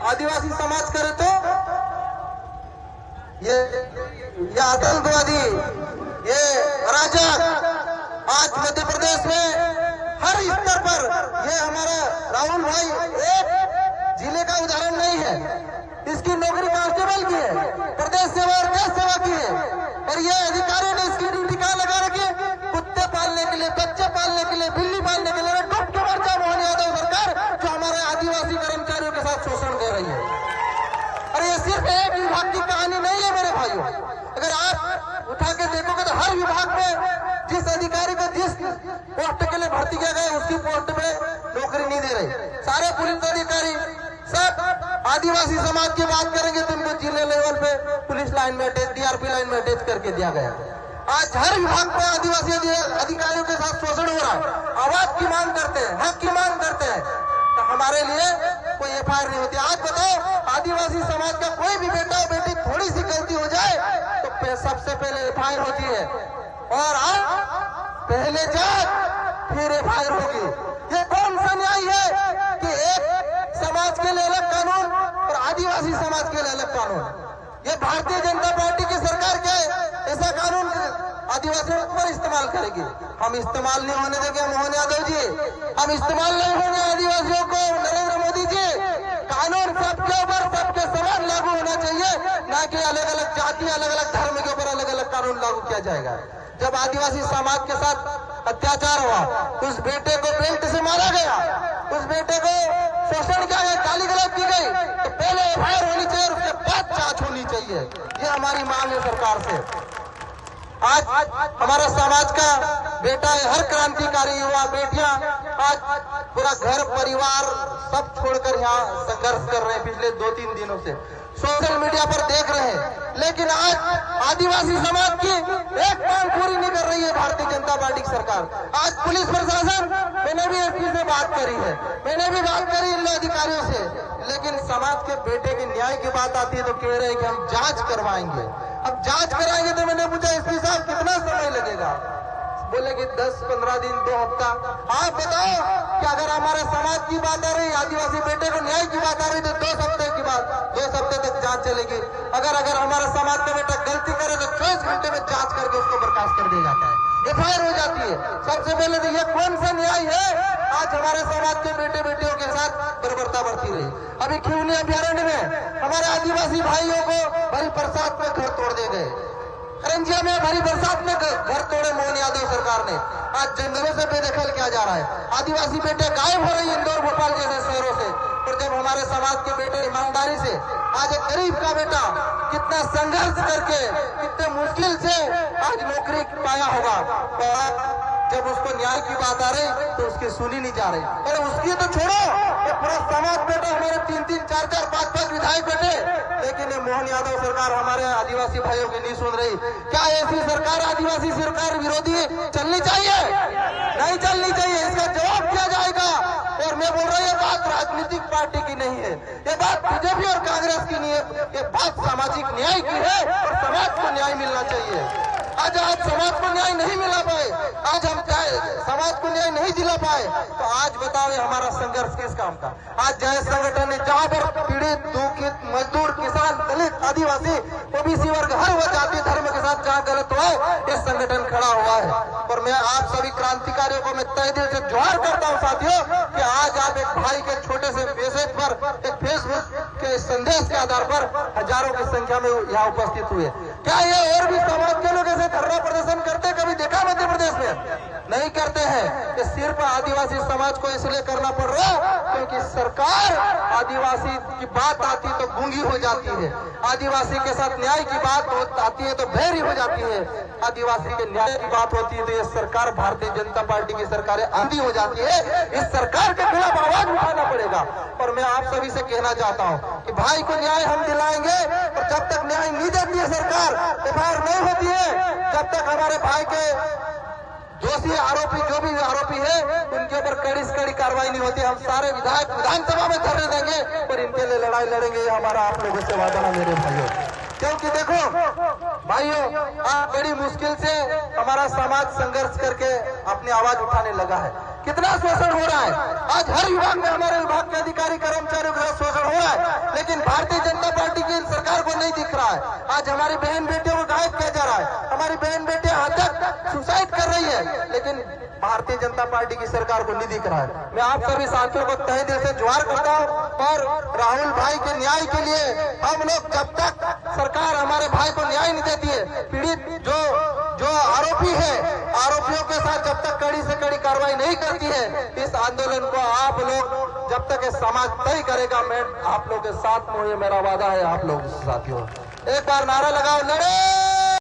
आदिवासी समाज करे तो ये आतंकवादी, ये अराजक आज मध्य प्रदेश में हर स्तर पर, ये हमारा राहुल भाई एक जिले का उदाहरण नहीं है, इसकी नौकरी कांस्टेबल की है, प्रदेश सेवा और देश सेवा की है, और ये अधिकारियों ने इसकी ड्यूटी कहाँ लगा रखी है? कुत्ते पालने के लिए, बच्चे पालने के लिए, बिल्ली पालने के लिए। डूब के मर जाए मोहन यादव सरकार जो हमारे आदिवासी कर्मचारियों के साथ शोषण कर रही है। और ये सिर्फ एक विभाग की कहानी नहीं है मेरे भाइयों, अगर आप उठा के देखोगे तो हर विभाग में जिस अधिकारी को जिस पोस्ट के लिए भर्ती किया गया उसकी पोस्ट पे नौकरी नहीं दे रही। सारे पुलिस अधिकारी सब आदिवासी समाज की बात करेंगे तो उनको जिले लेवल पे पुलिस लाइन में अटैच, डीआरपी लाइन में अटैच करके दिया गया। आज हर विभाग में आदिवासी अधिकारियों के साथ शोषण हो रहा है। आवाज की मांग करते हैं, हक की मांग करते हैं, तो हमारे लिए कोई एफआईआर नहीं होती। आज बताओ, आदिवासी समाज का कोई भी बेटा और बेटी थोड़ी सी गलती हो जाए तो सबसे पहले एफआईआर होती है, और आज पहले जांच फिर एफआईआर होगी। ये कौन सा न्याय है कि एक समाज के लिए अलग कानून और आदिवासी समाज के लिए अलग कानून? ये भारतीय जनता पार्टी की सरकार क्या है ऐसा कानून आदिवासियों पर इस्तेमाल करेगी? हम इस्तेमाल नहीं होने देंगे मोहन यादव जी, हम इस्तेमाल नहीं होंगे आदिवासियों को। नरेंद्र मोदी जी, कानून सबके ऊपर सबके समान लागू होना चाहिए, ना कि अलग अलग जाति, अलग अलग धर्म के ऊपर अलग अलग कानून लागू किया जाएगा। जब आदिवासी समाज के साथ अत्याचार हुआ, उस बेटे को बेल्ट से मारा गया, उस बेटे को शोषण किया गया, गाली गलौज की गई, तो पहले एफआईआर होनी चाहिए और उसके बाद जांच होनी चाहिए। ये हमारी मांग है सरकार से। आज हमारा समाज का बेटा है, हर क्रांतिकारी युवा बेटियां आज पूरा घर परिवार सब छोड़कर यहाँ संघर्ष कर रहे हैं पिछले 2-3 दिनों से, सोशल मीडिया पर देख रहे हैं। लेकिन आज आदिवासी समाज की एक मांग पूरी नहीं कर रही है भारतीय जनता पार्टी की सरकार। आज पुलिस प्रशासन, मैंने भी एसपी से बात करी है, मैंने भी बात करी इन अधिकारियों से, लेकिन समाज के बेटे के न्याय की बात आती है तो कह रहे हैं कि हम जांच करवाएंगे। अब जांच कराएंगे तो मैंने पूछा एसपी साहब कितना समय लगेगा? बोले कि 10-15 दिन, 2 हफ्ता। आप बताओ कि अगर हमारे समाज की बात आ रही, आदिवासी बेटे को न्याय की बात आ रही तो 2 हफ्ते की बात, 2 हफ्ते तक जांच चलेगी। अगर हमारा समाज का बेटा गलती करे तो 24 घंटे में जांच करके उसको बर्खास्त कर दिया जाता है, एफआईआर हो जाती है। सबसे पहले तो ये कौन सा न्याय है? आज हमारे समाज के बेटे बेटियों के साथ बर्बरता बढ़ती रही। अभी खिवनी अभ्यारण्य में हमारे आदिवासी भाइयों को भरी बरसात में घर तोड़ दिए गए, करंजिया में भरी बरसात में घर तोड़े मोहन यादव सरकार ने। आज जंगलों से बेदखल किया जा रहा है, आदिवासी बेटे गायब हो रही है इंदौर भोपाल जैसे शहरों से। और जब हमारे समाज के बेटे ईमानदारी से, आज एक गरीब का बेटा कितना संघर्ष करके, कितने मुश्किल से आज नौकरी पाया होगा, और जब उसको न्याय की बात आ रही तो उसकी सुनी नहीं जा रही। अरे उसकी तो छोड़ो, ये पूरा समाज बेटा, हमारे 3-3, 4-4, 5-5 विधायक बेटे, लेकिन ये मोहन यादव सरकार हमारे आदिवासी भाइयों की नहीं सुन रही। क्या ऐसी सरकार आदिवासी सरकार विरोधी चलनी चाहिए? नहीं चलनी चाहिए, इसका जवाब दिया जाएगा। और मैं बोल रहा हूँ, ये बात राजनीतिक पार्टी की नहीं है, ये बात बीजेपी और कांग्रेस की नहीं है, ये बात सामाजिक न्याय की है और समाज को न्याय मिलना चाहिए। आज समाज को न्याय नहीं मिला पाए, आज हम समाज को न्याय नहीं दिला पाए, तो आज बताओ ये हमारा संघर्ष किस काम का? आज जय संगठन ने जहाँ पर पीड़ित, दुखित, मजदूर, किसान, दलित, आदिवासी, ओबीसी वर्ग, हर वो जाति धर्म के साथ जहाँ गलत हुआ है, ये संगठन खड़ा हुआ है। और मैं आप सभी क्रांतिकारियों को मैं तहे दिल से जोहार करता हूँ साथियों, कि आज आप एक भाई के छोटे से मैसेज पर, एक फेसबुक के संदेश के आधार पर हजारों की संख्या में यहाँ उपस्थित हुए। क्या ये और भी समाज के लोग ऐसे धरना प्रदर्शन करते कभी देखा मध्य प्रदेश में? नहीं करते हैं। कि सिर्फ आदिवासी समाज को इसलिए करना पड़ रहा है क्योंकि सरकार आदिवासी की बात आती तो गूंगी हो जाती है, आदिवासी के साथ न्याय की बात आती है तो बहरी हो जाती है, आदिवासी के न्याय की बात होती है तो ये सरकार, भारतीय जनता पार्टी की सरकारें अंधी हो जाती है। इस सरकार के खिलाफ आवाज उठाना पड़ेगा। और मैं आप सभी से कहना चाहता हूँ कि भाई को न्याय हम दिलाएंगे, और जब तक न्याय नहीं देती है सरकार, एफआईआर नहीं होती है, जब तक हमारे भाई के दोषी आरोपी, जो भी आरोपी है, उनके ऊपर कड़ी से कड़ी कार्रवाई नहीं होती, हम सारे विधायक विधानसभा में धरने देंगे और इनके लिए लड़ाई लड़ेंगे। ये हमारा आप लोगों से वादा है मेरे भाइयों। क्योंकि देखो भाइयों, बड़ी मुश्किल से हमारा समाज संघर्ष करके अपनी आवाज उठाने लगा है। कितना शोषण हो रहा है। आज हर विभाग में हमारे विभाग के अधिकारी कर्मचारियों का शोषण हो रहा है, लेकिन भारतीय जनता पार्टी की सरकार को नहीं दिख रहा है। आज हमारी बहन बेटियों को गायब किया जा रहा है, हमारी बहन बेटियां हत्या सुसाइड कर रही है, लेकिन भारतीय जनता पार्टी की सरकार को नहीं दिख रहा है। मैं आप सभी साथियों को तहे दिल से जुहार करता हूँ और राहुल भाई के न्याय के लिए हम लोग, जब तक सरकार हमारे भाई को न्याय नहीं देती है, पीड़ित जो आरोपी है, आरोपियों के साथ जब तक कड़ी से कड़ी कार्रवाई नहीं करती है, इस आंदोलन को आप लोग जब तक समाज तय करेगा, मैं आप लोग के साथ हूँ, ये मेरा वादा है आप लोग साथियों। एक बार नारा लगाओ, लड़े